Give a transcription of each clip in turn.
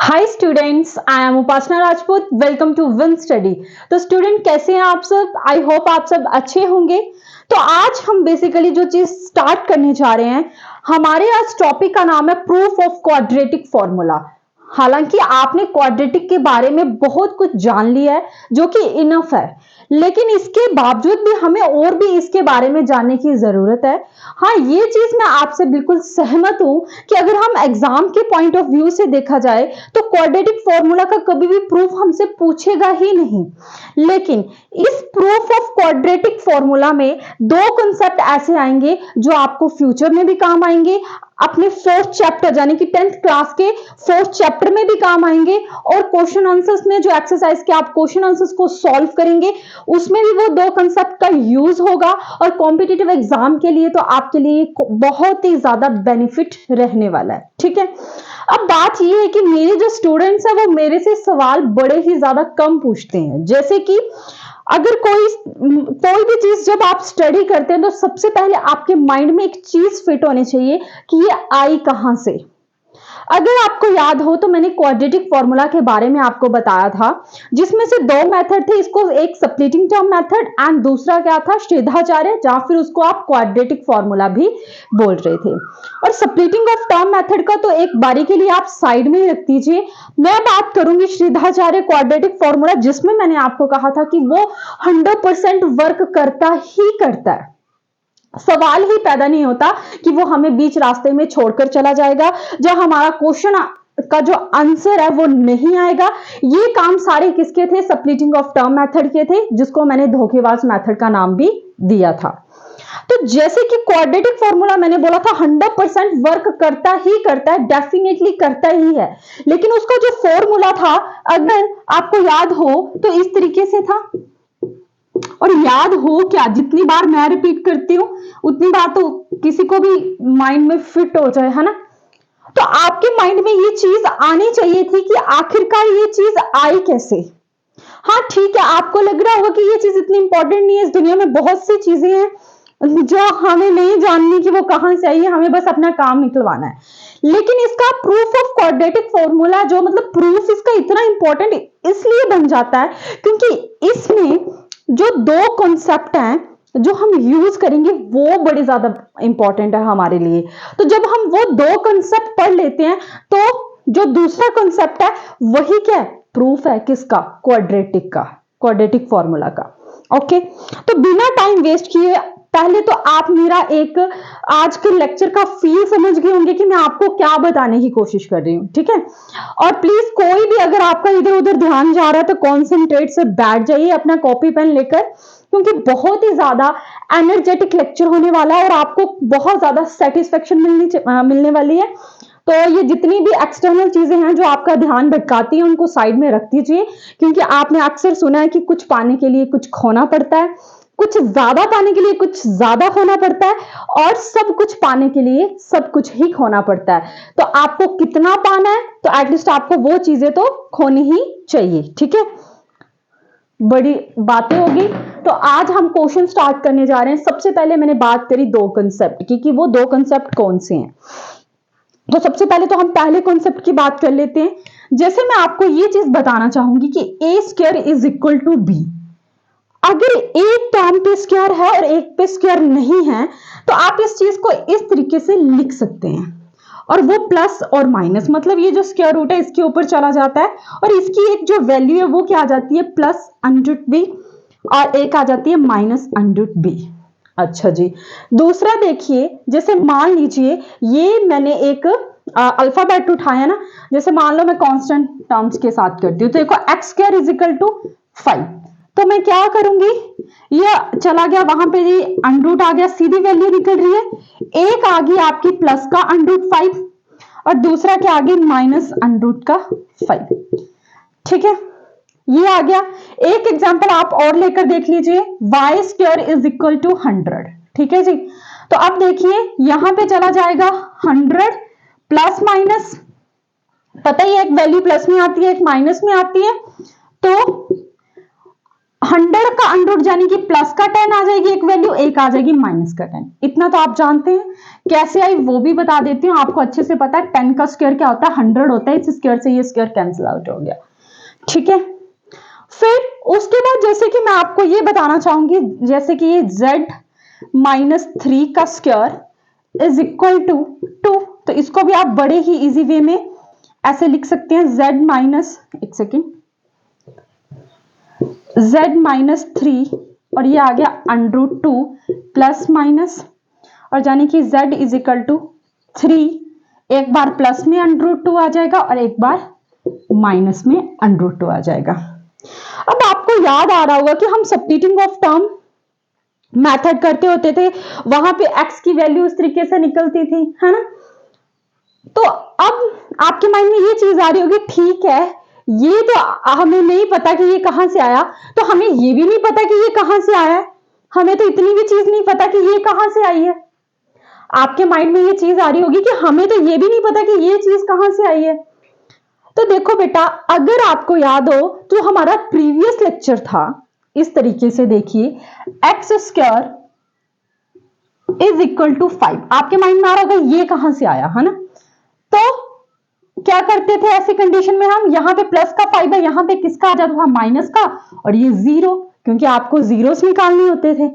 Hi students, I am Upasana Rajput. Welcome to win study. तो student कैसे हैं आप सब? आई होप आप सब अच्छे होंगे। तो आज हम बेसिकली जो चीज स्टार्ट करने जा रहे हैं, हमारे आज टॉपिक का नाम है प्रूफ ऑफ क्वाड्रेटिक फॉर्मूला। हालांकि आपने क्वाड्रेटिक के बारे में बहुत कुछ जान लिया है जो कि इनफ है, लेकिन इसके बावजूद भी हमें और भी इसके बारे में जानने की जरूरत है। हाँ, ये चीज मैं आपसे बिल्कुल सहमत हूं कि अगर हम एग्जाम के पॉइंट ऑफ व्यू से देखा जाए तो क्वाड्रेटिक फॉर्मूला का कभी भी प्रूफ हमसे पूछेगा ही नहीं। लेकिन इस प्रूफ ऑफ क्वाड्रेटिक फॉर्मूला में दो कॉन्सेप्ट ऐसे आएंगे जो आपको फ्यूचर में भी काम आएंगे, अपने फोर्थ चैप्टर यानी कि 10th क्लास के फोर्थ चैप्टर में भी काम आएंगे, और क्वेश्चन आंसर्स में जो एक्सरसाइज के आप क्वेश्चन आंसर्स को सॉल्व करेंगे उसमें भी वो दो कंसेप्ट का यूज होगा। और कॉम्पिटिटिव एग्जाम के लिए तो आपके लिए बहुत ही ज्यादा बेनिफिट रहने वाला है। ठीक है, अब बात यह है कि मेरे जो स्टूडेंट्स हैं वो मेरे से सवाल बड़े ही ज्यादा कम पूछते हैं। जैसे कि अगर कोई भी चीज जब आप स्टडी करते हैं तो सबसे पहले आपके माइंड में एक चीज फिट होनी चाहिए कि ये आई कहां से। अगर आपको याद हो तो मैंने क्वाड्रेटिक फॉर्मूला के बारे में आपको बताया था, जिसमें से दो मेथड थे। इसको एक स्प्लिटिंग टर्म मेथड एंड दूसरा क्या था, श्रीधाचार्य, या फिर उसको आप क्वाड्रेटिक फॉर्मूला भी बोल रहे थे। और स्प्लिटिंग ऑफ टर्म मेथड का तो एक बारी के लिए आप साइड में ही रख दीजिए। मैं बात करूंगी श्रीधाचार्य क्वाड्रेटिक फॉर्मूला, जिसमें मैंने आपको कहा था कि वो 100% वर्क करता ही करता है। सवाल ही पैदा नहीं होता कि वो हमें बीच रास्ते में छोड़कर चला जाएगा, जब हमारा क्वेश्चन का जो आंसर है वो नहीं आएगा। ये काम सारे किसके थे? स्प्लिटिंग ऑफ टर्म मेथड के थे, जिसको मैंने धोखेबाज मेथड का नाम भी दिया था। तो जैसे कि क्वाड्रेटिक फॉर्मूला मैंने बोला था 100% वर्क करता ही करता है, डेफिनेटली करता ही है। लेकिन उसका जो फॉर्मूला था, अगर आपको याद हो तो इस तरीके से था। और याद हो क्या, जितनी बार मैं रिपीट करती हूं उतनी बार तो किसी को भी माइंड में फिट हो जाए, है ना। तो आपके माइंड में ये चीज आनी चाहिए थी कि आखिरकार ये चीज आई कैसे। हाँ ठीक है, आपको लग रहा होगा कि ये चीज इतनी इंपॉर्टेंट नहीं है, इस दुनिया में बहुत सी चीजें हैं जो हमें नहीं जाननी कि वो कहां से आई है, हमें बस अपना काम निकलवाना है। लेकिन इसका प्रूफ ऑफ क्वाड्रेटिक फॉर्मूला, जो मतलब प्रूफ इसका इतना इंपॉर्टेंट इसलिए बन जाता है क्योंकि इसमें जो दो कॉन्सेप्ट हैं जो हम यूज करेंगे वो बड़े ज्यादा इंपॉर्टेंट है हमारे लिए। तो जब हम वो दो कॉन्सेप्ट पढ़ लेते हैं तो जो दूसरा कॉन्सेप्ट है वही क्या है, प्रूफ है किसका? क्वाड्रेटिक का, क्वाड्रेटिक फॉर्मूला का। ओके, तो बिना टाइम वेस्ट किए पहले तो आप मेरा एक आज के लेक्चर का फील समझ गए होंगे कि मैं आपको क्या बताने की कोशिश कर रही हूँ। ठीक है, और प्लीज कोई भी अगर आपका इधर उधर ध्यान जा रहा है तो कॉन्सेंट्रेट से बैठ जाइए अपना कॉपी पेन लेकर, क्योंकि बहुत ही ज्यादा एनर्जेटिक लेक्चर होने वाला है और आपको बहुत ज्यादा सेटिस्फेक्शन मिलने वाली है। तो ये जितनी भी एक्सटर्नल चीजें हैं जो आपका ध्यान भटकाती हैं उनको साइड में रख दीजिए, क्योंकि आपने अक्सर सुना है कि कुछ पाने के लिए कुछ खोना पड़ता है, कुछ ज्यादा पाने के लिए कुछ ज्यादा खोना पड़ता है, और सब कुछ पाने के लिए सब कुछ ही खोना पड़ता है। तो आपको कितना पाना है तो एटलीस्ट आपको वो चीजें तो खोनी ही चाहिए। ठीक है, बड़ी बातें होगी। तो आज हम क्वेश्चन स्टार्ट करने जा रहे हैं। सबसे पहले मैंने बात करी दो कंसेप्ट की कि वो दो कंसेप्ट कौन से हैं। तो सबसे पहले तो हम पहले कॉन्सेप्ट की बात कर लेते हैं। जैसे मैं आपको ये चीज बताना चाहूंगी कि a square is equal to b. अगर एक टर्म पे स्क्वायर है और एक पे स्क्वायर नहीं है तो आप इस चीज को इस तरीके से लिख सकते हैं, और वो प्लस और माइनस, मतलब ये जो स्क्वायर रूट है इसके ऊपर चला जाता है और इसकी एक जो वैल्यू है वो क्या आ जाती है, प्लस अंडर बी, और एक आ जाती है माइनस अंडर बी। अच्छा जी, दूसरा देखिए, जैसे मान लीजिए ये मैंने एक अल्फाबेट उठाया ना, जैसे मान लो मैं कांस्टेंट टर्म्स के साथ करती हूँ, तो देखो X square is equal to 5। तो मैं क्या करूंगी, ये चला गया वहां पे, ये अंडरूट आ गया, सीधी वैल्यू निकल रही है। एक आ गई आपकी प्लस का अंडरूट 5 और दूसरा क्या आ गई, माइनस अंडरूट का 5। ठीक है, ये आ गया। एक एग्जांपल आप और लेकर देख लीजिए, Y square is equal to 100। ठीक है जी, तो अब देखिए यहां पे चला जाएगा 100 प्लस माइनस, पता ही है एक वैल्यू प्लस में आती है एक माइनस में आती है। तो 100 का अंडर रूट यानी कि प्लस का 10 आ जाएगी एक वैल्यू, एक आ जाएगी माइनस का 10। इतना तो आप जानते हैं, कैसे आई वो भी बता देती हूँ, आपको अच्छे से पता है 10 का स्क्वायर क्या होता है, 100 होता है, इस स्क्वायर से ये स्क्वायर कैंसिल आउट हो गया। ठीक है, फिर उसके बाद जैसे कि मैं आपको ये बताना चाहूंगी, जैसे कि ये z-3 का स्क्वायर इज इक्वल टू 2, तो इसको भी आप बड़े ही इजी वे में ऐसे लिख सकते हैं, z-3 और ये आ गया अंडर रूट 2 प्लस माइनस, और यानी कि z इज इक्वल टू 3, एक बार प्लस में अंडर रूट 2 आ जाएगा और एक बार माइनस में अंडर रूट 2 आ जाएगा। अब आपको याद आ रहा होगा कि हम सब्स्टिट्यूटिंग ऑफ टर्म मेथड करते होते थे, वहां पे x की वैल्यू इस तरीके से निकलती थी, है ना। तो अब आपके माइंड में ये चीज आ रही होगी, ठीक है ये तो हमें नहीं पता कि ये कहां से आया, तो हमें ये भी नहीं पता कि ये कहां से आया है, हमें तो इतनी भी चीज नहीं पता कि ये कहां से आई है। आपके माइंड में ये चीज आ रही होगी कि हमें तो ये भी नहीं पता कि ये चीज कहां से आई है। तो देखो बेटा, अगर आपको याद हो तो हमारा प्रीवियस लेक्चर था, इस तरीके से देखिए, x square is equal to 5, आपके माइंड में आ रहा होगा ये कहां से आया, है ना। तो क्या करते थे ऐसी कंडीशन में, हम यहाँ पे प्लस का 5 है, यहाँ पे किसका आ जाता था, माइनस का, और ये 0, क्योंकि आपको जीरोस निकालने होते थे।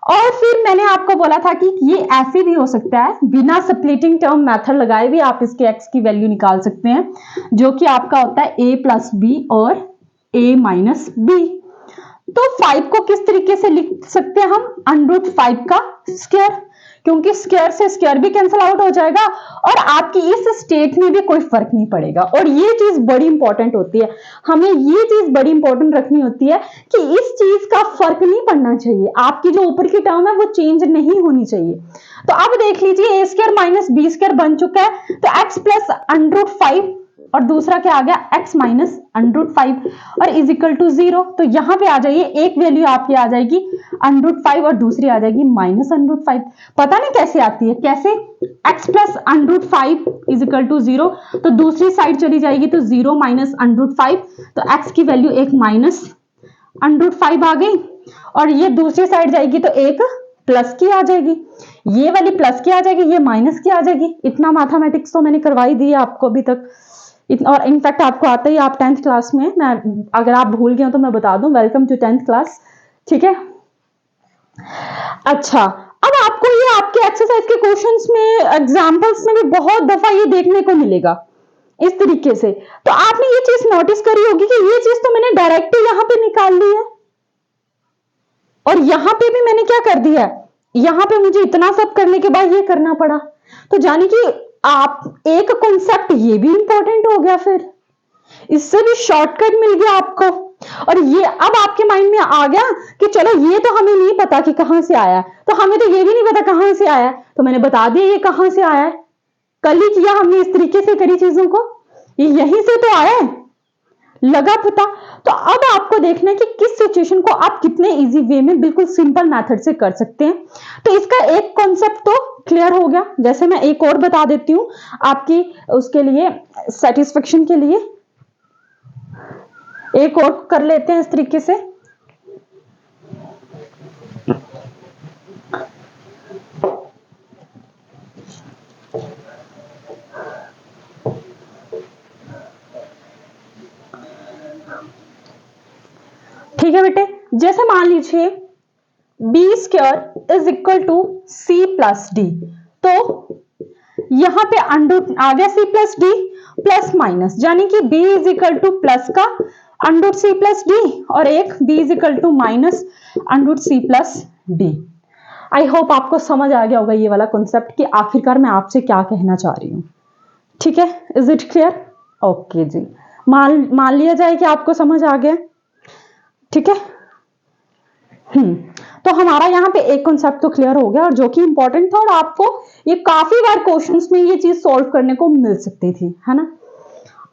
और फिर मैंने आपको बोला था कि ये ऐसे भी हो सकता है, बिना स्प्लिटिंग टर्म मेथड लगाए भी आप इसके x की वैल्यू निकाल सकते हैं, जो कि आपका होता है a प्लस बी और a माइनस बी। तो 5 को किस तरीके से लिख सकते हैं हम, अंडर रूट 5 का स्क्वायर, क्योंकि स्क्वायर से स्क्वायर भी कैंसिल आउट हो जाएगा और आपकी इस स्टेट में भी कोई फर्क नहीं पड़ेगा। और ये चीज बड़ी इंपॉर्टेंट होती है, हमें ये चीज बड़ी इंपॉर्टेंट रखनी होती है कि इस चीज का फर्क नहीं पड़ना चाहिए, आपकी जो ऊपर की टर्म है वो चेंज नहीं होनी चाहिए। तो अब देख लीजिए, ए स्क्वायर माइनस बी स्क्वायर बन चुका है, तो एक्स प्लस अंडर रूट 5 और दूसरा क्या आ गया, x माइनस अंडर रूट 5 और इज इक्वल टू 0। तो यहां पे आ जाइए, एक वैल्यू आपकी आ जाएगी अंडर रूट 5 और दूसरी आ जाएगी माइनस अंडर रूट 5। पता नहीं कैसे आती है, कैसे, x plus under root 5 is equal to 0, तो दूसरी साइड चली जाएगी तो 0 माइनस अंडर रूट 5, तो x की वैल्यू एक माइनस अंडर रूट 5 आ गई, और ये दूसरी साइड जाएगी तो एक प्लस की आ जाएगी, ये वाली प्लस की आ जाएगी, ये माइनस की आ जाएगी। इतना मैथमेटिक्स तो मैंने करवाई दी है आपको अभी तक, और इनफैक्ट आपको आता ही, आप 10th क्लास में, मैं अगर आप भूल गए हो तो मैं बता दूं, वेलकम टू 10th क्लास। ठीक है, अच्छा, अब आपको ये आपके एक्सरसाइज के क्वेश्चंस में, एग्जांपल्स में भी बहुत दफा ये देखने को मिलेगा इस तरीके से। तो आपने ये चीज नोटिस करी होगी कि ये चीज तो मैंने डायरेक्ट यहां पे निकाल ली है, और यहां पे भी मैंने क्या कर दिया है, यहां पे मुझे इतना सब करने के बाद ये करना पड़ा, तो जानी कि आप एक कॉन्सेप्ट ये भी इंपॉर्टेंट हो गया, फिर इससे भी शॉर्टकट मिल गया आपको। और ये अब आपके माइंड में आ गया कि चलो ये तो हमें नहीं पता कि कहां से आया है, तो हमें तो ये भी नहीं पता कहां से आया है, तो मैंने बता दिया ये कहां से आया है, कल ही किया हमने, इस तरीके से करी चीजों को, ये यहीं से तो आया है, लगा पता। तो अब आपको देखना है कि किस सिचुएशन को आप कितने इजी वे में बिल्कुल सिंपल मेथड से कर सकते हैं। तो इसका एक कॉन्सेप्ट तो क्लियर हो गया, जैसे मैं एक और बता देती हूं आपकी उसके लिए सेटिस्फेक्शन के लिए, एक और कर लेते हैं इस तरीके से। ठीक है बेटे, जैसे मान लीजिए B square is equal to C plus D, तो यहां पे अंडर आ गया C plus D plus minus, यानी कि B is equal to plus का अंडर सी प्लस डी और एक B is equal to minus under C plus D. I hope आपको समझ आ गया होगा ये वाला कॉन्सेप्ट कि आखिरकार मैं आपसे क्या कहना चाह रही हूं। ठीक है, इज इट क्लियर? ओके जी, मान लिया जाए कि आपको समझ आ गया। ठीक है, तो हमारा यहाँ पे एक कॉन्सेप्ट तो क्लियर हो गया, और जो कि इंपॉर्टेंट था, और आपको ये काफी बार क्वेश्चंस में ये चीज सॉल्व करने को मिल सकती थी, है ना।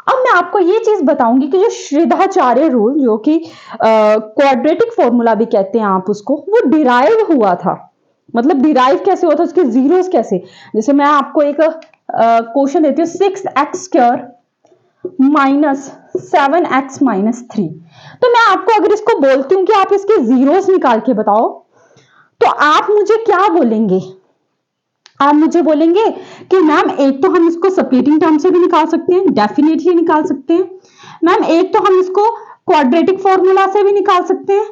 अब मैं आपको ये चीज बताऊंगी कि जो श्रीधाचार्य रूल, जो कि क्वाड्रेटिक फॉर्मूला भी कहते हैं आप उसको, वो डिराइव हुआ था, मतलब डिराइव कैसे हुआ था, उसके जीरोस कैसे। जैसे मैं आपको एक क्वेश्चन देती हूँ, 6x स्क्वायर माइनस 7x-3। तो मैं आपको अगर इसको बोलती हूं कि आप इसके जीरोस निकाल के बताओ, तो आप मुझे क्या बोलेंगे? आप मुझे बोलेंगे कि मैम एक तो हम इसको स्प्लिटिंग टर्म से भी निकाल सकते हैं, डेफिनेटली निकाल सकते हैं। मैम एक तो हम इसको क्वाड्रेटिक फॉर्मूला से भी निकाल सकते हैं,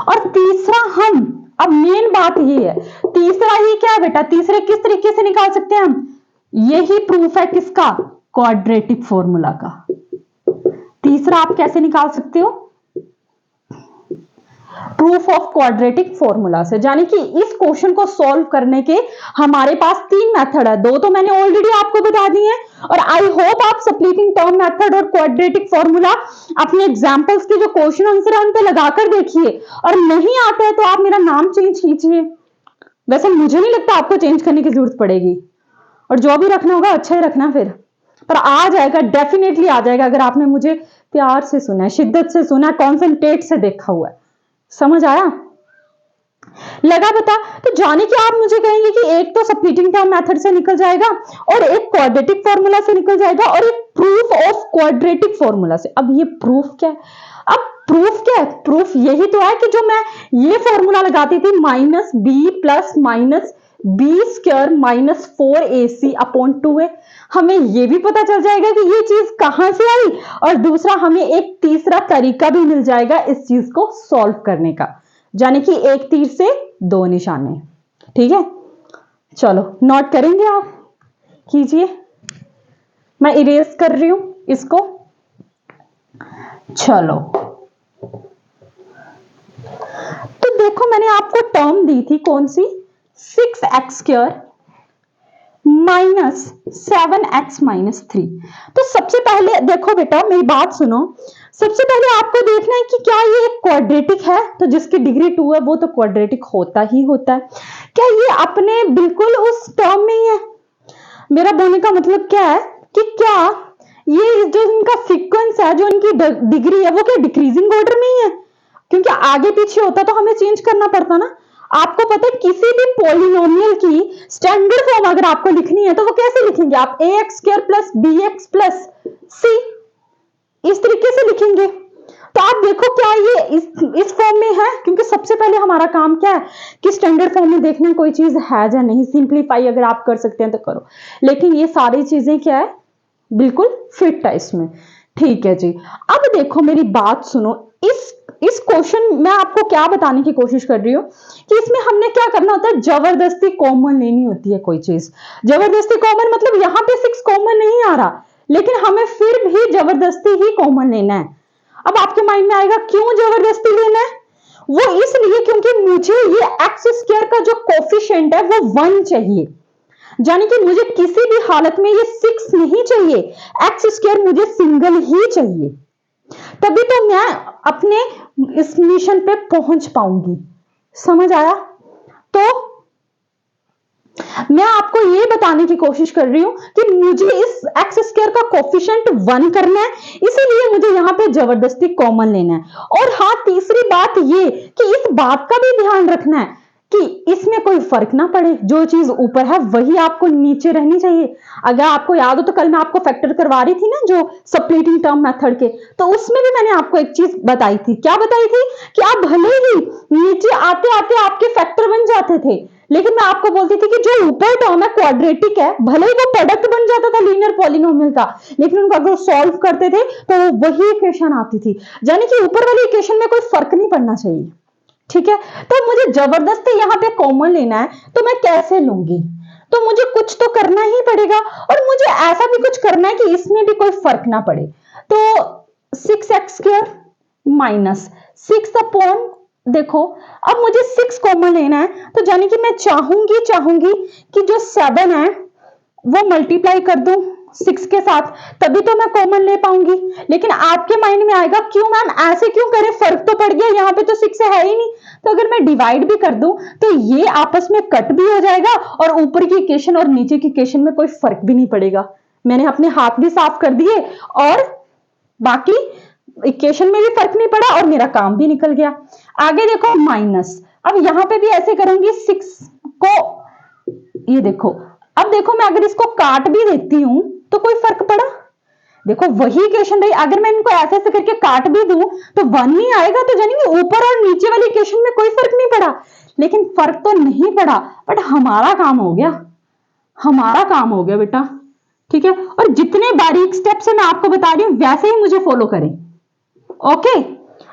और तीसरा हम, अब मेन बात ये है, तीसरा ही क्या है बेटा, तीसरे किस तरीके से निकाल सकते हैं हम? यही प्रूफ है किसका? क्वाड्रेटिक फॉर्मूला का। तीसरा आप कैसे निकाल सकते हो? प्रूफ ऑफ क्वाड्रेटिक फॉर्मूला से। यानी कि इस क्वेश्चन को सॉल्व करने के हमारे पास 3 मेथड है, 2 तो मैंने ऑलरेडी आपको बता दी है, और आई होप आप स्प्लिटिंग टर्म मेथड और क्वाड्रेटिक फॉर्मूला अपने एग्जांपल्स के जो क्वेश्चन आंसर है उन पे लगाकर देखिए, और नहीं आता है तो आप मेरा नाम चेंज कीजिए। वैसे मुझे नहीं लगता आपको चेंज करने की जरूरत पड़ेगी, और जो भी रखना होगा अच्छा ही रखना फिर, पर आ जाएगा, डेफिनेटली आ जाएगा अगर आपने मुझे प्यार से सुना है, शिद्दत से सुना है, कॉन्सेंट्रेट से देखा हुआ है। समझ आया? लगा पता? तो जाने कि आप मुझे कहेंगे कि एक तो स्प्लिटिंग टर्म मेथड से निकल जाएगा, और एक क्वाड्रेटिक फॉर्मूला से निकल जाएगा, और एक प्रूफ ऑफ क्वाड्रेटिक फॉर्मूला से। अब ये प्रूफ क्या है? अब प्रूफ क्या है? प्रूफ यही तो है कि जो मैं ये फॉर्मूला लगाती थी, minus B plus minus B square minus 4ac/2a, हमें ये भी पता चल जाएगा कि ये चीज कहां से आई, और दूसरा हमें एक तीसरा तरीका भी मिल जाएगा इस चीज को सॉल्व करने का, यानी कि एक तीर से 2 निशाने। ठीक है, चलो नोट करेंगे आप, कीजिए, मैं इरेज कर रही हूं इसको। चलो, तो देखो मैंने आपको टर्म दी थी कौन सी? 6x² minus 7x-3। तो सबसे पहले देखो बेटा, मेरी बात सुनो, सबसे पहले आपको देखना है कि क्या ये एक क्वाड्रेटिक है, तो जिसकी डिग्री 2 है वो तो क्वाड्रेटिक होता ही होता है। क्या ये अपने बिल्कुल उस टर्म में ही है? मेरा बोलने का मतलब क्या है कि क्या ये जो इनका सीक्वेंस है, जो इनकी डिग्री है, वो क्या डिक्रीजिंग ऑर्डर में ही है? क्योंकि आगे पीछे होता तो हमें चेंज करना पड़ता ना। आपको पता है किसी भी पॉलिनोमियल की स्टैंडर्ड फॉर्म अगर आपको लिखनी है तो वो कैसे लिखेंगे आप? ax² plus bx plus c, इस तरीके से लिखेंगे। तो आप देखो क्या ये इस फॉर्म में है, क्योंकि सबसे पहले हमारा काम क्या है कि स्टैंडर्ड फॉर्म में देखने कोई चीज है या नहीं। सिंप्लीफाई अगर आप कर सकते हैं तो करो, लेकिन ये सारी चीजें क्या है, बिल्कुल फिट है इसमें। ठीक है जी, अब देखो मेरी बात सुनो, इस क्वेश्चन में आपको क्या बताने की कोशिश कर रही हूं कि इसमें हमने क्या करना होता है, जबरदस्ती कॉमन लेनी होती है कोई चीज। जबरदस्ती कॉमन मतलब यहां पे 6 कॉमन नहीं आ रहा, लेकिन हमें फिर भी जबरदस्ती ही कॉमन लेना है। अब आपके माइंड में आएगा क्यों जबरदस्ती लेना है? वो इसलिए क्योंकि मुझे ये x² का जो कोफिशिएंट है वो 1 चाहिए, यानी कि मुझे किसी भी हालत में ये 6 नहीं चाहिए, x² मुझे सिंगल ही चाहिए, तभी तो मैं अपने इस मिशन पे पहुंच पाऊंगी। समझ आया? तो मैं आपको ये बताने की कोशिश कर रही हूं कि मुझे इस x² का कोफिशिएंट 1 करना है, इसीलिए मुझे यहां पे जबरदस्ती कॉमन लेना है। और हाँ, तीसरी बात ये कि इस बात का भी ध्यान रखना है कि इसमें कोई फर्क ना पड़े, जो चीज ऊपर है वही आपको नीचे रहनी चाहिए। अगर आपको याद हो तो कल मैं आपको फैक्टर करवा रही थी ना, जो स्प्लिटिंग टर्म मेथड के, तो उसमें भी मैंने आपको एक चीज बताई थी। क्या बताई थी? कि आप भले ही नीचे आते आते आपके फैक्टर बन जाते थे, लेकिन मैं आपको बोलती थी कि जो ऊपर टर्म है क्वाड्रेटिक है, भले ही वो प्रोडक्ट बन जाता था लीनियर पॉलिनोमियल का, लेकिन उनको अगर सॉल्व करते थे तो वही इक्वेशन आती थी, यानी कि ऊपर वाली इक्वेशन में कोई फर्क नहीं पड़ना चाहिए। ठीक है, तो मुझे जबरदस्ती यहाँ पे कॉमन लेना है, तो मैं कैसे लूंगी? तो मुझे कुछ तो करना ही पड़ेगा, और मुझे ऐसा भी कुछ करना है कि इसमें भी कोई फर्क ना पड़े। तो 6x² माइनस 6 देखो, अब मुझे 6 कॉमन लेना है, तो यानी कि मैं चाहूंगी कि जो 7 है वो मल्टीप्लाई कर दूं 6 के साथ, तभी तो मैं कॉमन ले पाऊंगी। लेकिन आपके माइंड में आएगा क्यों मैम ऐसे क्यों करें, फर्क तो पड़ गया, यहाँ पे तो 6 है ही नहीं। तो अगर मैं डिवाइड भी कर दूं तो ये आपस में कट भी हो जाएगा, और ऊपर की इक्वेशन और नीचे की इक्वेशन में कोई फर्क भी नहीं पड़ेगा। मैंने अपने हाथ भी साफ कर दिए, और बाकी इक्वेशन में भी फर्क नहीं पड़ा, और मेरा काम भी निकल गया। आगे देखो माइनस, अब यहां पे भी ऐसे करूंगी 6 को, ये देखो अब देखो मैं अगर इसको काट भी देती हूं तो कोई फर्क पड़ा? देखो वही इक्वेशन रही, अगर मैं इनको ऐसे ऐसे करके काट भी दूं तो 1 ही आएगा, तो जानेंगे ऊपर और नीचे वाली इक्वेशन में कोई फर्क नहीं पड़ा। लेकिन फर्क तो नहीं पड़ा, बट हमारा काम हो गया, हमारा काम हो गया बेटा, ठीक है। और जितने बारीक स्टेप्स है मैं आपको बता रही हूं वैसे ही मुझे फॉलो करें, ओके।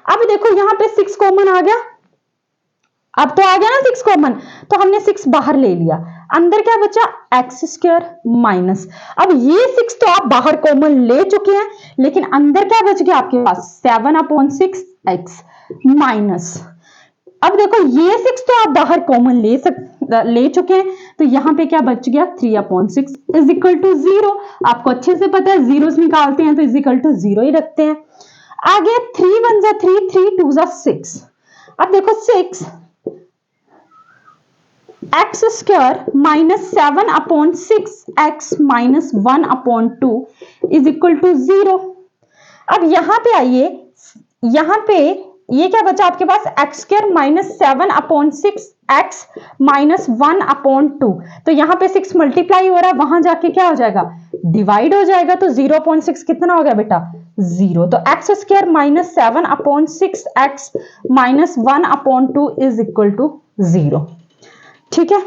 अब देखो यहां पे 6 कॉमन आ गया, अब तो आ गया ना 6 कॉमन, तो हमने 6 बाहर ले लिया, अंदर क्या बचा एक्स स्क्वायर माइनस। अब ये 6 तो आप बाहर कॉमन ले चुके हैं, लेकिन अंदर क्या बच गया आपके पास 7/6 एक्स माइनस। अब देखो ये 6 तो आप बाहर कॉमन ले चुके हैं, तो यहां पे क्या बच गया 3/6 इज इक्वल टू 0। आपको अच्छे से पता है जीरोस निकालते हैं तो इज इक्वल टू 0 ही रखते हैं। आगे 3 1 जा 3, 3 2 जा 6। अब देखो 6 X square minus 7/6 x minus 1/2 is equal to 0। अब यहां पे आइए, यहां पे ये क्या बचा आपके पास x square minus 7/6 x minus 1/2, तो यहां पे 6 मल्टीप्लाई हो रहा है, वहां जाके क्या हो जाएगा डिवाइड हो जाएगा, तो 0.6 कितना हो गया बेटा 0। तो X square minus 7/6 x minus 1/2 is equal to 0, ठीक है।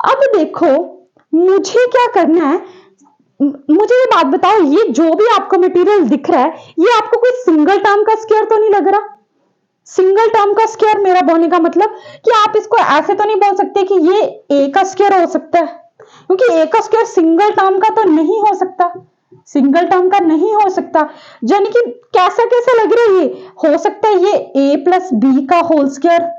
अब देखो मुझे क्या करना है, मुझे ये बात बताओ, ये जो भी आपको मटेरियल दिख रहा है ये आपको कोई सिंगल टर्म का स्क्वायर तो नहीं लग रहा? सिंगल टर्म का स्क्वायर मेरा बोलने का मतलब कि आप इसको ऐसे तो नहीं बोल सकते कि ये ए का स्क्वायर हो सकता है, क्योंकि ए का स्क्वायर सिंगल टर्म का तो नहीं हो सकता, सिंगल टर्म का नहीं हो सकता। यानी कि कैसा कैसा लग रहा है, ये हो सकता है ये ए प्लस बी का होल स्क्वायर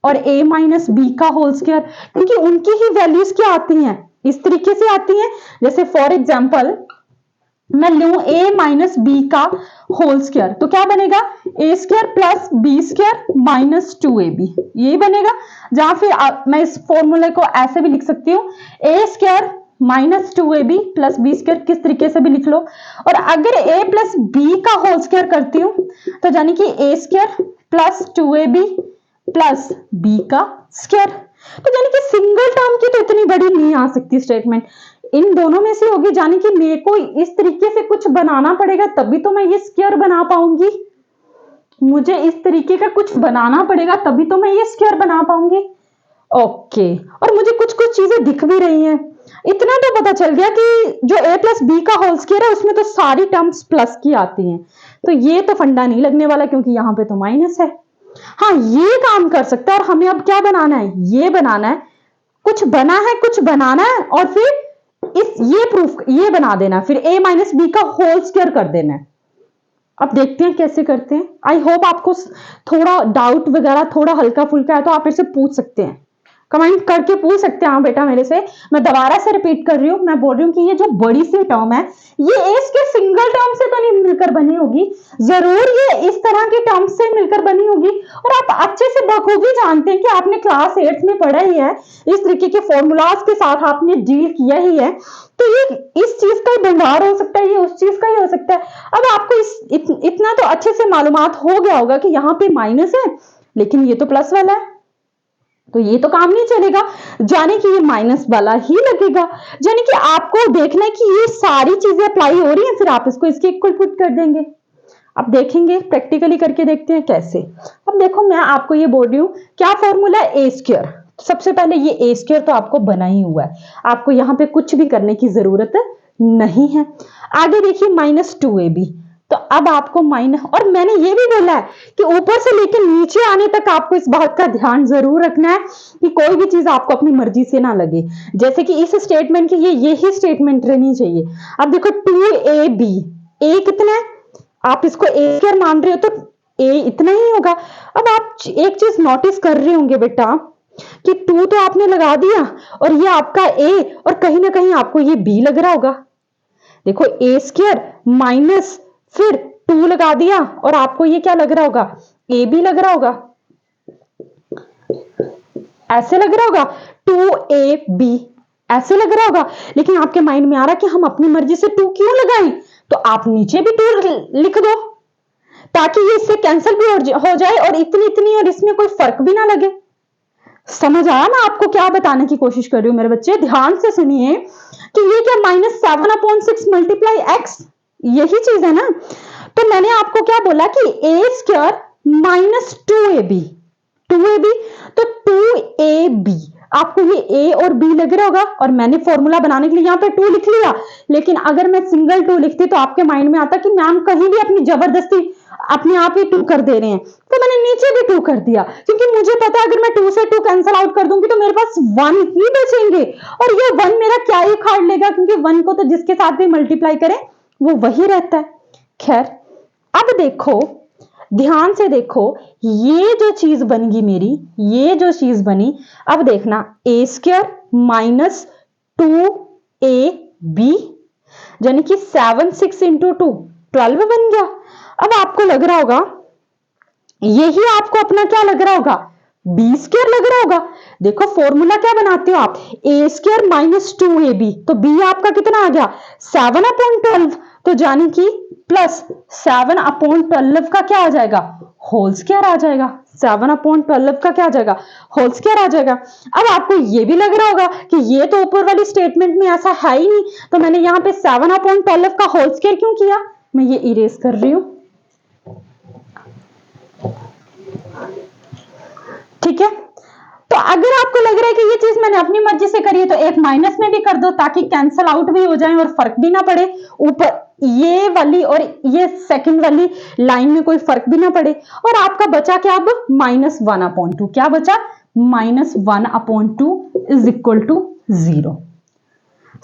और ए माइनस बी का होल स्क्वायर, क्योंकि उनकी ही वैल्यूज क्या आती हैं इस तरीके से आती हैं। जैसे फॉर एग्जांपल मैं लूं a माइनस बी का होल स्क्वायर, तो क्या बनेगा a square plus B square minus 2ab, यही बनेगा। जहां फिर मैं इस फॉर्मूले को ऐसे भी लिख सकती हूँ a square minus 2ab plus B square, किस तरीके से भी लिख लो। और अगर a प्लस बी का होल स्क्वायर करती हूँ तो यानी कि a square plus 2ab plus B का स्क्वायर, तो यानी कि सिंगल टर्म की तो इतनी बड़ी नहीं आ सकती स्टेटमेंट, इन दोनों में से होगी। यानी कि मेरे को इस तरीके से कुछ बनाना पड़ेगा तभी तो मैं ये स्क्वायर बना पाऊंगी, मुझे इस तरीके का कुछ बनाना पड़ेगा तभी तो मैं ये स्क्वायर बना पाऊंगी, ओके। और मुझे कुछ कुछ चीजें दिख भी रही हैं, इतना तो पता चल गया कि जो a प्लस बी का होल स्क्वायर है उसमें तो सारी टर्म्स प्लस की आती हैं, तो ये तो फंडा नहीं लगने वाला क्योंकि यहाँ पे तो माइनस है। हाँ ये काम कर सकता है, और हमें अब क्या बनाना है, ये बनाना है, कुछ बना है कुछ बनाना है, और फिर ये प्रूफ ये बना देना, फिर a माइनस बी का होल स्क्वायर कर देना है। अब देखते हैं कैसे करते हैं। आई होप आपको थोड़ा डाउट वगैरह थोड़ा हल्का फुल्का है तो आप मेरे से पूछ सकते हैं, कमेंट करके पूछ सकते हैं। हाँ बेटा मेरे से, मैं दोबारा से रिपीट कर रही हूँ, मैं बोल रही हूँ कि ये जो बड़ी सी टर्म है ये एस के सिंगल टर्म से तो नहीं मिलकर बनी होगी, जरूर ये इस तरह की टर्म से मिलकर बनी होगी। और आप अच्छे से बखूबी जानते हैं कि आपने क्लास 8 में पढ़ा ही है, इस तरीके के फॉर्मूलाज के साथ आपने डील किया ही है, तो ये इस चीज का ही भंडार हो सकता है, ये उस चीज का ही हो सकता है। अब आपको इतना तो अच्छे से मालूमात हो गया होगा कि यहाँ पे माइनस है लेकिन ये तो प्लस वाला है, तो ये तो काम नहीं चलेगा, जाने कि ये माइनस वाला ही लगेगा। यानी कि आपको देखना है कि ये सारी चीजें अप्लाई हो रही हैं, फिर आप इसको इसके इक्वल पुट कर देंगे। अब देखेंगे प्रैक्टिकली करके देखते हैं कैसे। अब देखो मैं आपको ये बोल रही हूँ क्या फॉर्मूला है ए स्क्वायर, सबसे पहले ये ए स्क्वायर तो आपको बना ही हुआ है, आपको यहाँ पे कुछ भी करने की जरूरत नहीं है। आगे देखिए -2ab, तो अब आपको माइनस, और मैंने ये भी बोला है कि ऊपर से लेकर नीचे आने तक आपको इस बात का ध्यान जरूर रखना है कि कोई भी चीज आपको अपनी मर्जी से ना लगे, जैसे कि इस स्टेटमेंट की यही स्टेटमेंट रहनी चाहिए। अब देखो 2ab, ए कितना है, आप इसको ए स्क्वायर मान रहे हो तो ए इतना ही होगा। अब आप एक चीज नोटिस कर रहे होंगे बेटा कि 2 तो आपने लगा दिया और ये आपका ए, और कहीं ना कहीं आपको ये बी लग रहा होगा। देखो ए स्क्वायर माइनस फिर 2 लगा दिया और आपको ये क्या लग रहा होगा, ए बी लग रहा होगा, ऐसे लग रहा होगा 2ab, ऐसे लग रहा होगा। लेकिन आपके माइंड में आ रहा कि हम अपनी मर्जी से 2 क्यों लगाएं, तो आप नीचे भी 2 लिख दो ताकि ये इससे कैंसिल भी हो जाए और इतनी इतनी और इसमें कोई फर्क भी ना लगे, समझ आया मैं आपको क्या बताने की कोशिश कर रही हूं मेरे बच्चे? ध्यान से सुनिए कि ये क्या -7/6 मल्टीप्लाई एक्स, यही चीज है ना। तो मैंने आपको क्या बोला कि a² -2ab, 2ab, तो 2ab, आपको ये a और b लग रहा होगा, और मैंने फॉर्मूला बनाने के लिए यहाँ पे 2 लिख लिया। लेकिन अगर मैं सिंगल 2 लिखती तो आपके माइंड में आता कि मैम कहीं भी अपनी जबरदस्ती अपने आप ही 2 कर दे रहे हैं, तो मैंने नीचे भी 2 कर दिया, क्योंकि मुझे पता है अगर मैं 2 से 2 कैंसिल आउट कर दूंगी तो मेरे पास 1 ही बचेंगे, और ये 1 मेरा क्या ही उखाड़ लेगा, क्योंकि 1 को तो जिसके साथ भी मल्टीप्लाई करें वो वही रहता है। खैर, अब देखो, ध्यान से देखो, ये जो चीज बनेगी मेरी, ये जो चीज बनी, अब देखना, a² -2ab, यानी कि 7 6 इंटू 2 12 बन गया। अब आपको लग रहा होगा, यही आपको अपना क्या लग रहा होगा, b² लग रहा होगा। देखो फॉर्मूला क्या बनाते हो आप, a² -2ab, तो b आपका कितना आ गया 7/12, तो जाने की प्लस 7/12 का क्या आ जाएगा, होल स्क्वायर आ जाएगा। 7/12 का क्या आ जाएगा, होल स्क्वायर आ जाएगा। अब आपको ये भी लग रहा होगा कि ये तो ऊपर वाली स्टेटमेंट में ऐसा है ही नहीं, तो मैंने यहाँ पे 7/12 का होल स्क्वायर क्यों किया, मैं ये इरेज कर रही हूं, ठीक है। तो अगर आपको लग रहा है कि ये चीज मैंने अपनी मर्जी से करी है, तो एक माइनस में भी कर दो ताकि कैंसल आउट भी हो जाए और फर्क भी ना पड़े, ऊपर ये वाली और ये सेकंड वाली लाइन में कोई फर्क भी ना पड़े। और आपका बचा क्या अब, -1/2, क्या बचा, -1/2 इज इक्वल टू 0।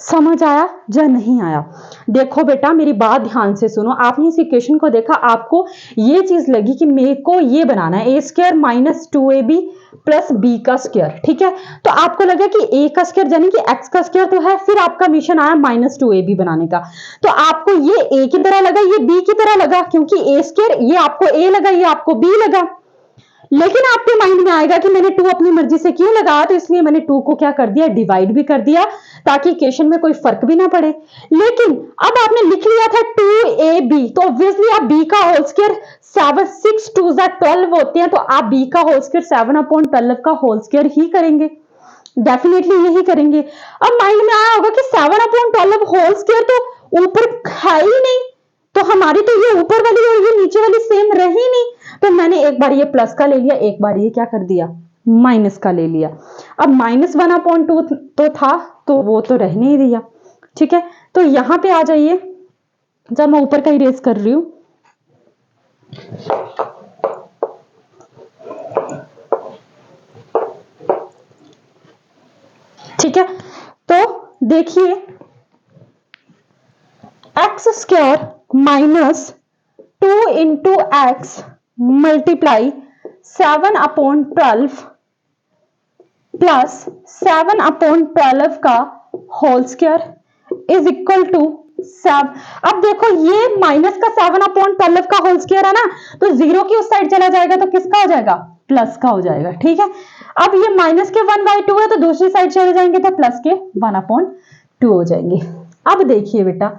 समझ आया या नहीं आया? देखो बेटा मेरी बात ध्यान से सुनो, आपने इस इक्वेशन को देखा, आपको ये चीज लगी कि मेरे को ये बनाना है a² -2ab प्लस b का स्क्वायर, ठीक है। तो आपको लगा कि a का स्क्वायर यानी कि x का स्क्वायर तो है, फिर आपका मिशन आया -2ab बनाने का, तो आपको ये a की तरह लगा, ये b की तरह लगा, क्योंकि a², ये आपको a लगा, ये आपको b लगा। लेकिन आपके माइंड में आएगा कि मैंने 2 अपनी मर्जी से क्यों लगाया, तो इसलिए मैंने 2 को क्या कर दिया, डिवाइड भी कर दिया, ताकि इक्वेशन में कोई फर्क भी ना पड़े। लेकिन अब आपने लिख लिया था 2ab, तो ऑब्वियसली आप b का होल स्क्वायर 7 6 2 12 होते हैं, तो आप b का होल स्क्वायर 7/12 का होल स्क्वायर ही करेंगे, डेफिनेटली यही करेंगे। अब माइंड में आया होगा कि 7/12 होल स्क्वायर तो ऊपर है ही नहीं, तो हमारी तो ये ऊपर वाली और ये नीचे वाली सेम रही नहीं, तो मैंने एक बार ये प्लस का ले लिया, एक बार ये क्या कर दिया, माइनस का ले लिया। अब -1/2 तो था, तो वो तो रहने ही दिया, ठीक है। तो यहां पे आ जाइए, जब मैं ऊपर का इरेज कर रही हूं, ठीक है। तो देखिए, x² -2 into x multiply 7/12 plus 7/12 का whole square is equal to 7। अब देखो ये माइनस का 7/12 का होल स्क्वायर है ना, तो 0 की उस साइड चला जाएगा तो किसका हो जाएगा, प्लस का हो जाएगा, ठीक है। अब ये माइनस के 1/2 है, तो दूसरी साइड चले जाएंगे तो प्लस के 1/2 हो जाएंगे। अब देखिए बेटा,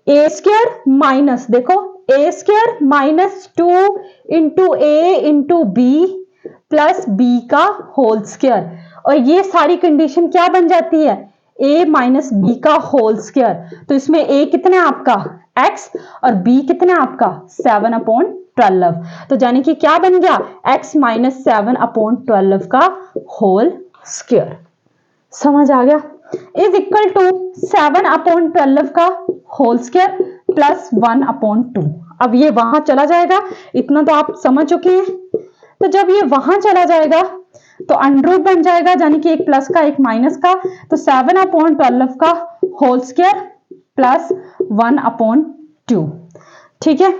a² माइनस, देखो a² -2 into a into B plus B का होल स्क्वायर, और ये सारी कंडीशन क्या बन जाती है, a माइनस बी का होल स्क्वायर। तो इसमें a कितना है आपका x, और b कितना है आपका 7/12, तो यानी कि क्या बन गया, x - 7/12 का होल स्क्वायर। समझ आ गया, इज इक्वल टू 7/12 का होल स्क्वायर प्लस 1/2। अब ये वहां चला जाएगा, इतना तो आप समझ चुके हैं। तो जब ये वहां चला जाएगा तो अंडर रूट बन जाएगा, यानी कि एक प्लस का एक माइनस का, तो 7/12 का होल स्क्वायर प्लस 1/2, ठीक है।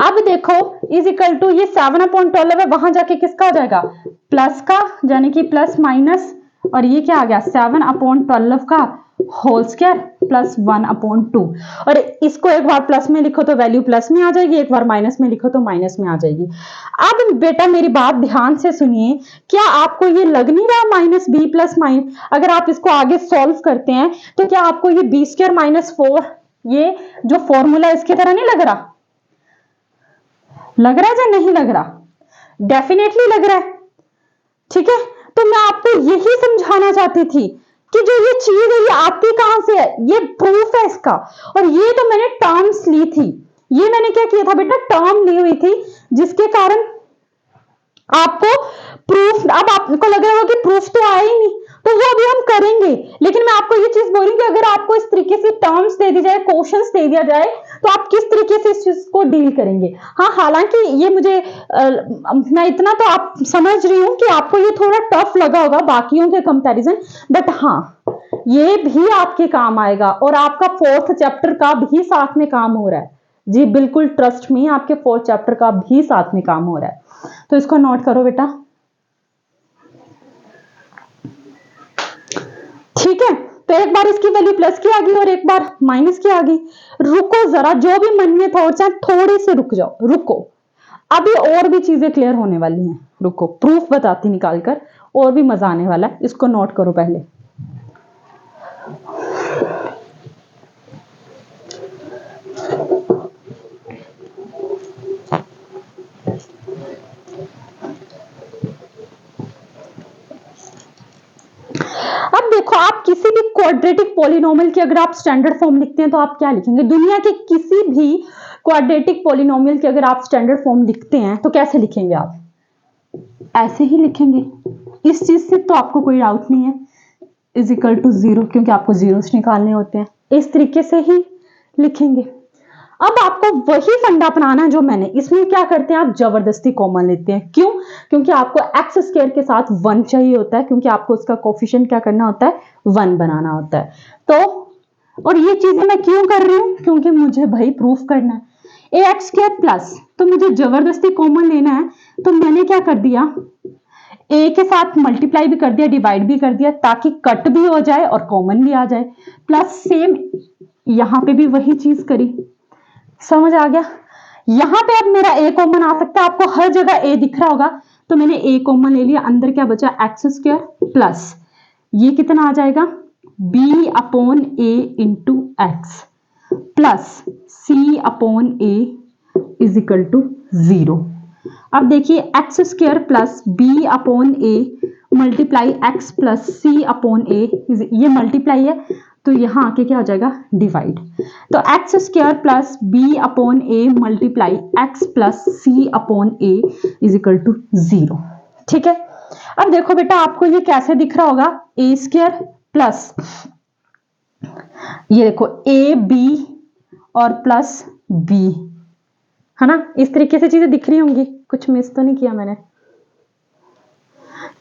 अब देखो इज इक्वल टू, ये 7/12 है, वहां जाके किसका हो जाएगा, प्लस का, यानी कि प्लस माइनस, और ये क्या आ गया 7/12 का होल स्क्वायर प्लस 1/2। और इसको एक बार प्लस में लिखो तो वैल्यू प्लस में आ जाएगी, एक बार माइनस में लिखो तो माइनस में आ जाएगी। अब बेटा मेरी बात ध्यान से सुनिए, क्या आपको ये लग नहीं रहा -b प्लस माइनस, अगर आप इसको आगे सॉल्व करते हैं तो क्या आपको ये b² -4, ये जो फॉर्मूला इसकी तरह नहीं लग रहा, लग रहा है या नहीं लग रहा, डेफिनेटली लग रहा है, ठीक है, तो मैं आपको यही समझाना चाहती थी कि जो ये चीज है ये आती कहां से है, ये प्रूफ है इसका। और ये तो मैंने टर्म्स ली थी, ये मैंने क्या किया था बेटा, टर्म ली हुई थी, जिसके कारण आपको प्रूफ, अब आपको लग रहा होगा कि प्रूफ तो आया ही नहीं, तो वो अभी हम करेंगे। लेकिन मैं आपको ये चीज बोल रही हूँ कि अगर आपको इस तरीके से टर्म्स दे दी जाए, क्वेश्चंस दे दिया जाए, तो आप किस तरीके से इस चीज को डील करेंगे। हाँ, हालांकि ये मुझे मैं इतना तो आप समझ रही हूँ कि आपको ये थोड़ा टफ लगा होगा बाकियों के कंपैरिजन, बट हाँ ये भी आपके काम आएगा और आपका 4th चैप्टर का भी साथ में काम हो रहा है। जी बिल्कुल, ट्रस्ट मी, आपके 4th चैप्टर का भी साथ में काम हो रहा है, तो इसको नोट करो बेटा। ठीक है, तो एक बार इसकी वैल्यू प्लस की आ गई और एक बार माइनस की आ गई। रुको जरा, जो भी मन में थॉट्स हैं थोड़े से रुक जाओ, रुको, अभी और भी चीजें क्लियर होने वाली हैं, रुको, प्रूफ बताती निकालकर, और भी मजा आने वाला है, इसको नोट करो पहले। अब देखो, आप किसी भी क्वाड्रेटिक पॉलिनोमियल की अगर आप स्टैंडर्ड फॉर्म लिखते हैं तो आप क्या लिखेंगे, दुनिया के किसी भी क्वाड्रेटिक पॉलिनोमियल की अगर आप स्टैंडर्ड फॉर्म लिखते हैं तो कैसे लिखेंगे आप, ऐसे ही लिखेंगे। इस चीज से तो आपको कोई डाउट नहीं है, इज इक्वल टू 0, क्योंकि आपको जीरोस निकालने होते हैं, इस तरीके से ही लिखेंगे। अब आपको वही फंडा अपनाना है जो मैंने, इसमें क्या करते हैं आप जबरदस्ती कॉमन लेते हैं, क्यों, क्योंकि आपको एक्स स्क्वायर के साथ 1 चाहिए होता है, क्योंकि आपको उसका कोफिशिएंट क्या करना होता है, 1 बनाना होता है। तो और ये चीजें मैं क्यों कर रही हूं, क्योंकि मुझे भाई प्रूफ करना है। ए एक्स स्क्वायर प्लस, तो मुझे जबरदस्ती कॉमन लेना है, तो मैंने क्या कर दिया, ए के साथ मल्टीप्लाई भी कर दिया, डिवाइड भी कर दिया, ताकि कट भी हो जाए और कॉमन भी आ जाए। प्लस सेम यहां पे भी वही चीज करी, समझ आ गया। यहां पे अब मेरा ए कॉमन आ सकता है, आपको हर जगह ए दिख रहा होगा, तो मैंने ए कॉमन ले लिया, अंदर क्या बचा, एक्स स्क्वायर प्लस ये कितना आ जाएगा, b upon a into x plus C upon A is equal to 0। अब देखिए x square plus B upon A multiply x plus C upon a, ये मल्टीप्लाई है तो यहां आके क्या हो जाएगा, डिवाइड। तो X square plus B upon A multiply x plus C upon A is equal to 0। ठीक है, अब देखो बेटा, आपको ये कैसे दिख रहा होगा, ए स्क्वायर प्लस ये देखो ए बी और प्लस बी, है ना, इस तरीके से चीजें दिख रही होंगी, कुछ मिस तो नहीं किया मैंने।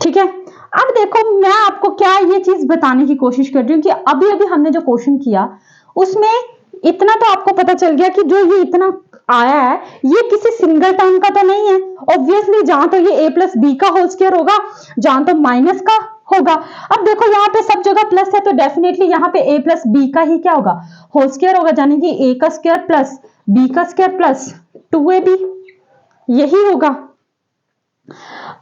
ठीक है, अब देखो मैं आपको क्या ये चीज बताने की कोशिश कर रही हूँ कि अभी अभी हमने जो क्वेश्चन किया उसमें इतना तो आपको पता चल गया कि जो ये इतना आया है ये किसी सिंगल टर्म का तो नहीं है, ऑब्वियसली जहां तो ये a प्लस बी का होल स्क्वायर होगा, जहां तो माइनस का होगा। अब देखो यहाँ पे सब जगह प्लस है, तो डेफिनेटली यहाँ पे a प्लस बी का ही क्या होगा, होल स्क्वायर होगा, यानी कि a का स्क्वायर प्लस b का स्क्वायर प्लस 2ab, यही होगा।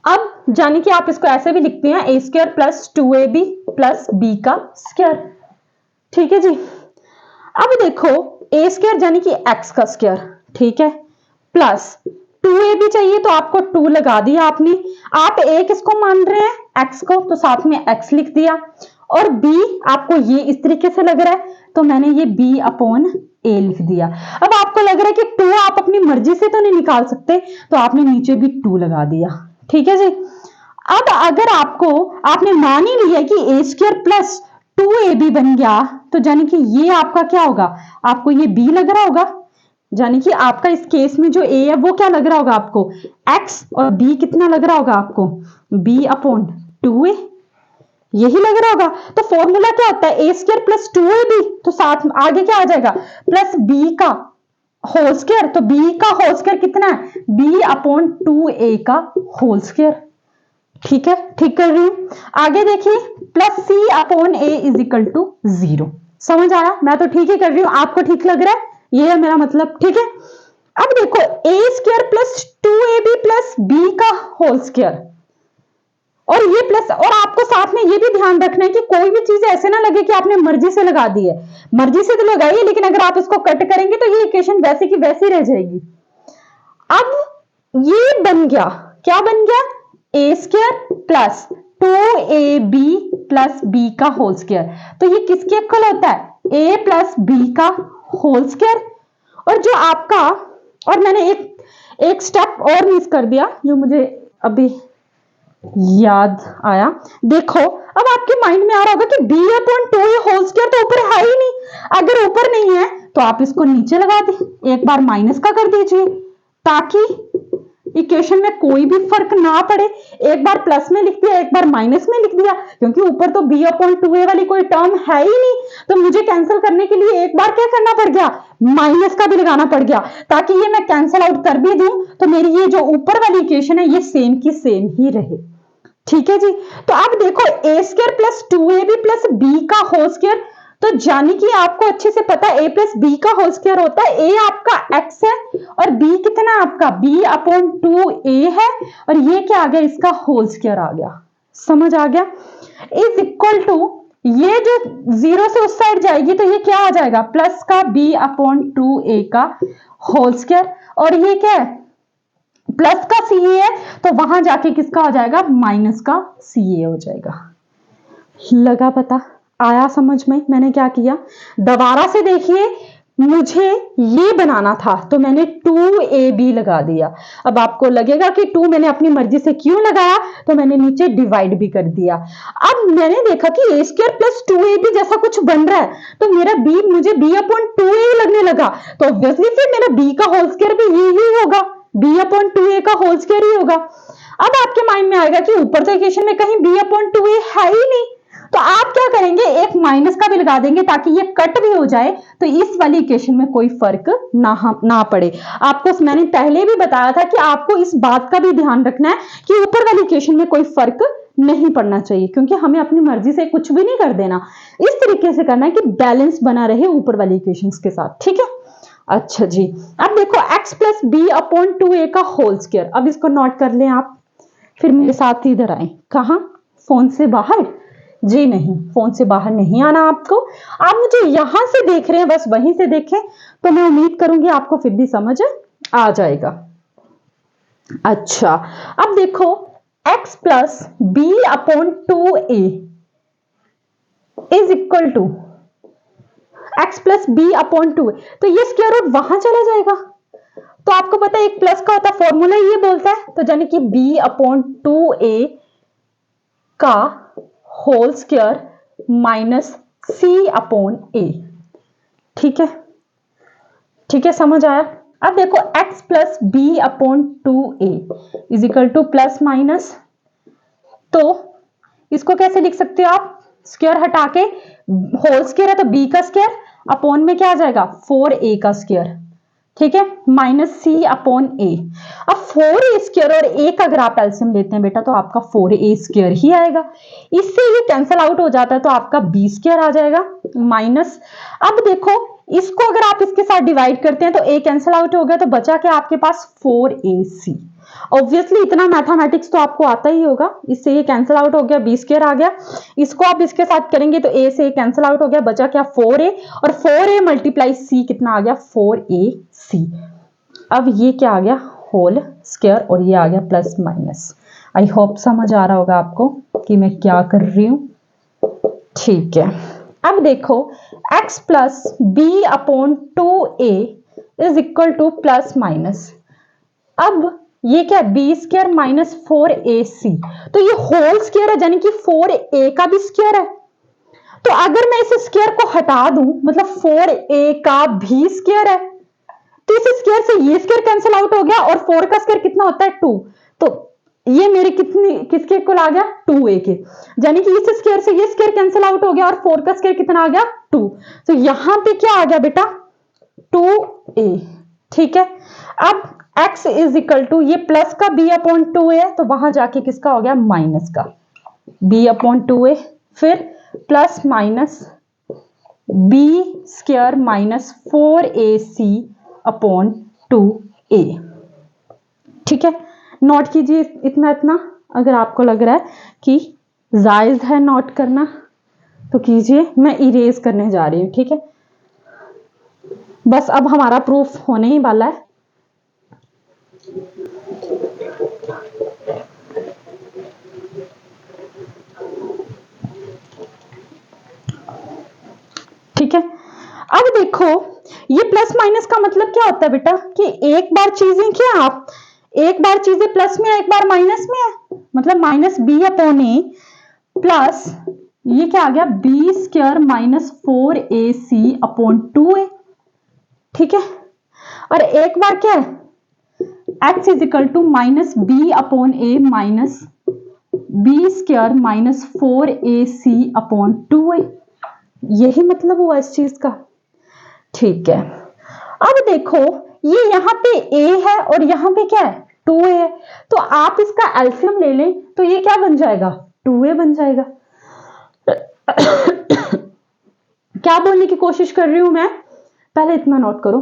अब जाने कि आप इसको ऐसे भी लिखते हैं, a square plus 2ab plus B का स्क्वायर। ठीक है जी, अब देखो ए स्क्वायर यानी कि एक्स का स्क्वायर, ठीक है, प्लस 2ab चाहिए तो आपको 2 लगा दिया आपने। आप ए किसको मान रहे हैं, एक्स को, तो साथ में एक्स लिख दिया, और b आपको ये इस तरीके से लग रहा है तो मैंने ये b अपॉन ए लिख दिया। अब आपको लग रहा है कि 2 आप अपनी मर्जी से तो नहीं निकाल सकते, तो आपने नीचे भी 2 लगा दिया। ठीक है जी, अब अगर आपने मान ही लिया कि ए स्क्वायर प्लस 2ab बन गया, तो यानी कि ये आपका क्या होगा, आपको ये b लग रहा होगा, यानी कि आपका इस केस में जो a है वो क्या लग रहा होगा आपको, x, और b कितना लग रहा होगा आपको, b अपॉन 2a, यही लग रहा होगा। तो फॉर्मूला क्या होता है, ए स्क्वायर प्लस 2ab, तो साथ में आगे क्या आ जाएगा, प्लस b का होल स्क्वायर, तो b का होल स्क्वायर कितना है, b अपॉन 2a का होल स्क्वायर। ठीक है, ठीक कर रही हूं, आगे देखिए, plus c upon a is equal to 0। समझ आया, मैं तो ठीक ही कर रही हूं, आपको ठीक लग रहा है, ये है मेरा मतलब। ठीक है, अब देखो a square plus 2ab plus b का होल स्क्वायर, और ये प्लस, और आपको साथ में ये भी ध्यान रखना है कि कोई भी चीज ऐसे ना लगे कि आपने मर्जी से लगा दी है, मर्जी से तो लगाई, लेकिन अगर आप इसको कट करेंगे तो ये इक्वेशन वैसे की वैसी रह जाएगी। अब ये बन गया, क्या बन गया, a square plus 2ab plus B का होल स्क्वायर। तो ये किसके इक्वल होता है? ए प्लस बी का होल स्क्वायर। और जो आपका, और मैंने एक स्टेप और मिस कर दिया जो मुझे अभी याद आया। देखो अब आपके माइंड में आ रहा होगा कि b अपॉन 2 होल स्क्वायर तो ऊपर है ही नहीं। अगर ऊपर नहीं है तो आप इसको नीचे लगा दें, एक बार माइनस का कर दीजिए ताकि इक्वेशन में कोई भी फर्क ना पड़े। एक बार प्लस में लिख दिया, एक बार माइनस में लिख दिया, क्योंकि ऊपर तो b अपॉन 2a वाली कोई टर्म है ही नहीं। तो मुझे कैंसिल करने के लिए एक बार क्या करना पड़ गया? माइनस का भी लगाना पड़ गया, ताकि ये मैं कैंसिल आउट कर भी दूं तो मेरी ये जो ऊपर वाली इक्वेशन है ये सेम की सेम ही रहे। ठीक है जी। तो अब देखो a square plus 2ab plus B का होल स्क्वायर, तो जानी कि आपको अच्छे से पता है a प्लस बी का होल स्क्वायर होता है, a आपका x है और b कितना है आपका? b अपॉन 2a है, और ये क्या आ गया? इसका होल स्क्वायर आ गया। समझ आ गया? इज इक्वल टू, ये जो जीरो से उस साइड जाएगी तो ये क्या आ जाएगा? प्लस का b अपॉन 2a का होल स्क्वायर, और ये क्या है? प्लस का सी ए है, तो वहां जाके किसका हो जाएगा? माइनस का सी ए हो जाएगा। लगा पता? आया समझ में मैंने क्या किया? दोबारा से देखिए, मुझे ये बनाना था तो मैंने 2ab लगा दिया। अब आपको लगेगा कि 2 मैंने अपनी मर्जी से क्यों लगाया, तो मैंने नीचे डिवाइड भी कर दिया। अब मैंने देखा कि a स्क्वायर प्लस 2ab जैसा कुछ बन रहा है, तो मेरा b, मुझे b अपॉन 2a लगने लगा, तो ऑब्वियसली फिर मेरा b का होल स्क्वायर भी यही होगा, b अपॉन 2a का होल स्क्वायर ही होगा। अब आपके माइंड में आएगा कि ऊपर तो इक्वेशन में कहीं b अपॉन 2a है ही नहीं, तो आप क्या करेंगे? एक माइनस का भी लगा देंगे ताकि ये कट भी हो जाए, तो इस वाली इक्वेशन में कोई फर्क ना पड़े। आपको मैंने पहले भी बताया था कि आपको इस बात का भी ध्यान रखना है कि ऊपर वाली इक्वेशन में कोई फर्क नहीं पड़ना चाहिए, क्योंकि हमें अपनी मर्जी से कुछ भी नहीं कर देना। इस तरीके से करना है कि बैलेंस बना रहे ऊपर वाली इक्वेशन के साथ। ठीक है, अच्छा जी। अब देखो x plus B upon 2a का होल स्क्वायर, अब इसको नोट कर लें आप, फिर मेरे साथ इधर आए। कहा? फोन से बाहर? जी नहीं, फोन से बाहर नहीं आना आपको। आप मुझे यहां से देख रहे हैं, बस वहीं से देखें, तो मैं उम्मीद करूंगी आपको फिर भी समझ आ जाएगा। अच्छा, अब देखो x plus B upon 2a is equal to x plus B upon 2a, तो ये स्क्वायर रूट वहां चला जाएगा। तो आपको पता है एक प्लस का होता है, फॉर्मूला ये बोलता है, तो यानी कि b अपॉन 2a का whole square minus C upon A. ठीक है, ठीक है, समझ आया? अब देखो x plus B upon 2a is equal to plus minus, तो इसको कैसे लिख सकते हो आप? स्क्वायर हटा के, होल स्क्वायर है तो b का स्क्वायर अपॉन में क्या आ जाएगा? 4a का स्क्वायर। ठीक है, माइनस सी अपॉन ए। अब 4a स्क्वायर और a का अगर आप एलसीएम लेते हैं बेटा, तो आपका 4a स्क्वायर ही आएगा। इससे ये कैंसिल आउट हो जाता है, तो आपका b स्क्वायर आ जाएगा माइनस। अब देखो इसको अगर आप इसके साथ डिवाइड करते हैं तो a कैंसिल आउट हो गया, तो बचा क्या आपके पास? 4ac। ऑब्वियसली इतना मैथमेटिक्स तो आपको आता ही होगा। इससे ये कैंसिल आउट हो गया, b स्क्वायर आ गया। इसको आप इसके साथ करेंगे तो a से कैंसिल आउट हो गया, बचा क्या? 4a, और 4a मल्टीप्लाई c कितना आ गया? 4ac। अब ये क्या आ गया? होल स्क्वायर, और ये आ गया प्लस माइनस। आई होप समझ आ रहा होगा आपको कि मैं क्या कर रही हूं। ठीक है, अब देखो x plus B upon 2a is equal to plus minus. अब ये क्या? बी स्क्वायर माइनस 4ac, तो ये होल स्क्वायर है, यानी कि 4a का भी स्क्वायर है। तो अगर मैं इस स्क्वायर को हटा दूं, मतलब 4a का भी स्क्वायर है, तो इस स्क्वायर से ये स्क्वायर कैंसिल आउट हो गया, और 4 का स्क्वायर कितना होता है? 2। तो ये मेरे किसके इक्वल आ गया? 2a के। यानी कि इस स्क्वायर से ये स्क्वायर कैंसिल आउट हो गया, और 4 का स्क्वायर कितना आ गया? 2। तो यहां पे क्या आ गया बेटा? 2a। ठीक है, अब x इज इक्वल टू, ये प्लस का b अपॉन 2a है, तो वहां जाके किसका हो गया? माइनस का b अपॉन 2a, फिर plus minus b square minus 4ac upon 2a। ठीक है, नोट कीजिए इतना अगर आपको लग रहा है कि जायज है नोट करना तो कीजिए, मैं इरेज करने जा रही हूं। ठीक है, बस अब हमारा प्रूफ होने ही वाला है। अब देखो ये प्लस माइनस का मतलब क्या होता है बेटा कि एक बार चीजें क्या आप एक बार चीजें प्लस में है एक बार माइनस में है, मतलब माइनस बी अपॉन ए प्लस ये क्या आ गया B square minus 4ac upon 2a। ठीक है, और एक बार क्या है x is equal to minus B upon A minus B square minus 4ac upon 2a। यही मतलब हुआ इस चीज का। ठीक है, अब देखो ये यहाँ पे a है और यहाँ पे क्या है 2a है, तो आप इसका एलसीएम ले लें तो ये क्या बन जाएगा 2a बन जाएगा। क्या बोलने की कोशिश कर रही हूं मैं, पहले इतना नोट करो।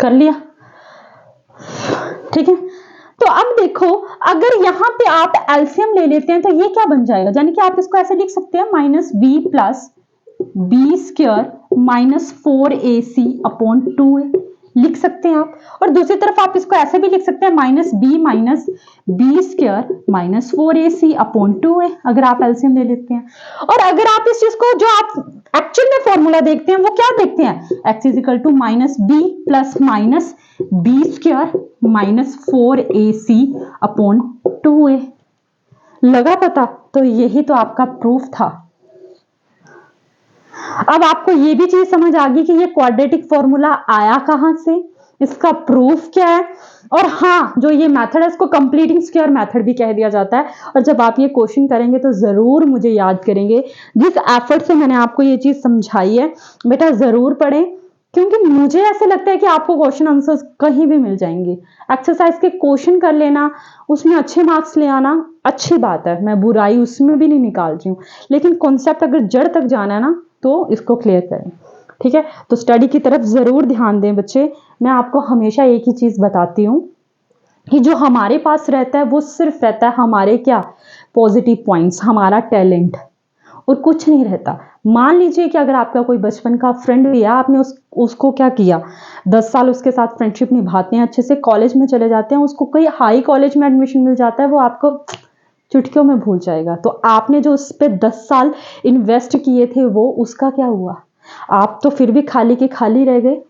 कर लिया, ठीक है। तो अब देखो अगर यहां पे आप एलसीएम ले लेते हैं तो ये क्या बन जाएगा, यानी कि आप इसको ऐसे लिख सकते हैं minus B plus B square minus 4ac upon 2a लिख सकते हैं आप। और दूसरी तरफ आप इसको ऐसे भी लिख सकते हैं minus B square minus 4ac upon 2a अगर आप एलसीएम ले लेते हैं। और अगर आप इस चीज को जो आप एक्चुअल में फॉर्मूला देखते हैं वो क्या देखते हैं x is equal to minus B plus minus B square minus 4ac upon 2a। लगा पता, तो यही तो आपका प्रूफ था। अब आपको ये भी चीज समझ आ गई कि ये क्वाड्रेटिक फॉर्मूला आया कहां से, इसका प्रूफ क्या है। और हाँ, जो ये मेथड है इसको कंप्लीटिंग स्क्वायर मेथड भी कह दिया जाता है। और जब आप ये क्वेश्चन करेंगे तो जरूर मुझे याद करेंगे, जिस एफर्ट से मैंने आपको ये चीज समझाई है बेटा जरूर पढ़ें, क्योंकि मुझे ऐसे लगता है कि आपको क्वेश्चन आंसर्स कहीं भी मिल जाएंगे। एक्सरसाइज के क्वेश्चन कर लेना, उसमें अच्छे मार्क्स ले आना अच्छी बात है, मैं बुराई उसमें भी नहीं निकाल रही हूँ, लेकिन कॉन्सेप्ट अगर जड़ तक जाना है ना तो इसको क्लियर करें। ठीक है, तो स्टडी की तरफ जरूर ध्यान दें बच्चे। मैं आपको हमेशा एक ही चीज बताती हूँ कि जो हमारे पास रहता है वो सिर्फ रहता है हमारे क्या पॉजिटिव पॉइंट्स, हमारा टैलेंट, और कुछ नहीं रहता। मान लीजिए कि अगर आपका कोई बचपन का फ्रेंड भी है, आपने उसको क्या किया 10 साल उसके साथ फ्रेंडशिप निभाते हैं, अच्छे से कॉलेज में चले जाते हैं, उसको कोई हाई कॉलेज में एडमिशन मिल जाता है, वो आपको चुटकियों में भूल जाएगा। तो आपने जो उस पर 10 साल इन्वेस्ट किए थे वो उसका क्या हुआ, आप तो फिर भी खाली के खाली रह गए।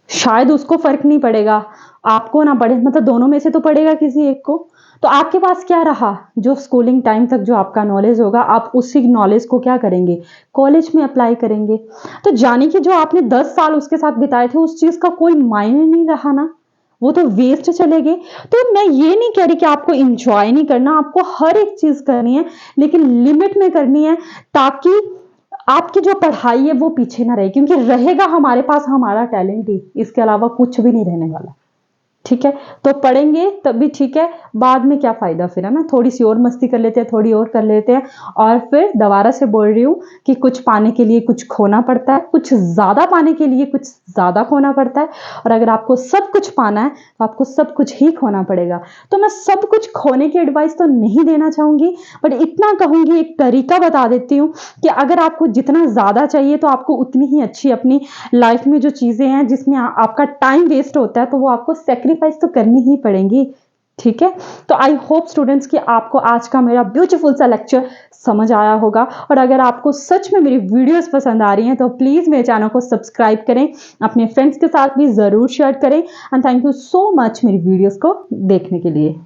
शायद उसको फर्क नहीं पड़ेगा, आपको ना पड़े, मतलब दोनों में से तो पड़ेगा किसी एक को। तो आपके पास क्या रहा, जो स्कूलिंग टाइम तक जो आपका नॉलेज होगा आप उसी नॉलेज को क्या करेंगे कॉलेज में अप्लाई करेंगे। तो जाने कि जो आपने 10 साल उसके साथ बिताए थे उस चीज का कोई मायने नहीं रहा ना, वो तो वेस्ट चले गए। तो मैं ये नहीं कह रही कि आपको इंजॉय नहीं करना, आपको हर एक चीज करनी है लेकिन लिमिट में करनी है, ताकि आपकी जो पढ़ाई है वो पीछे ना रहे, क्योंकि रहेगा हमारे पास हमारा टैलेंट ही, इसके अलावा कुछ भी नहीं रहने वाला। ठीक है, तो पढ़ेंगे तब भी ठीक है, बाद में क्या फायदा फिर, है ना। थोड़ी सी और मस्ती कर लेते हैं, थोड़ी और कर लेते हैं, और फिर दोबारा से बोल रही हूँ कि कुछ पाने के लिए कुछ खोना पड़ता है, कुछ ज्यादा पाने के लिए कुछ ज्यादा खोना पड़ता है, और अगर आपको सब कुछ पाना है तो आपको सब कुछ ही खोना पड़ेगा। तो मैं सब कुछ खोने की एडवाइस तो नहीं देना चाहूंगी, बट इतना कहूंगी, एक तरीका बता देती हूँ कि अगर आपको जितना ज्यादा चाहिए तो आपको उतनी ही अच्छी अपनी लाइफ में जो चीजें हैं जिसमें आपका टाइम वेस्ट होता है तो वो आपको सेक्रीफाइस तो करनी ही पड़ेंगी। ठीक है, तो आई होप स्टूडेंट्स कि आपको आज का मेरा ब्यूटीफुल सा लेक्चर समझ आया होगा। और अगर आपको सच में मेरी वीडियोस पसंद आ रही हैं तो प्लीज मेरे चैनल को सब्सक्राइब करें, अपने फ्रेंड्स के साथ भी जरूर शेयर करें। And thank you so much मेरी वीडियोस को देखने के लिए।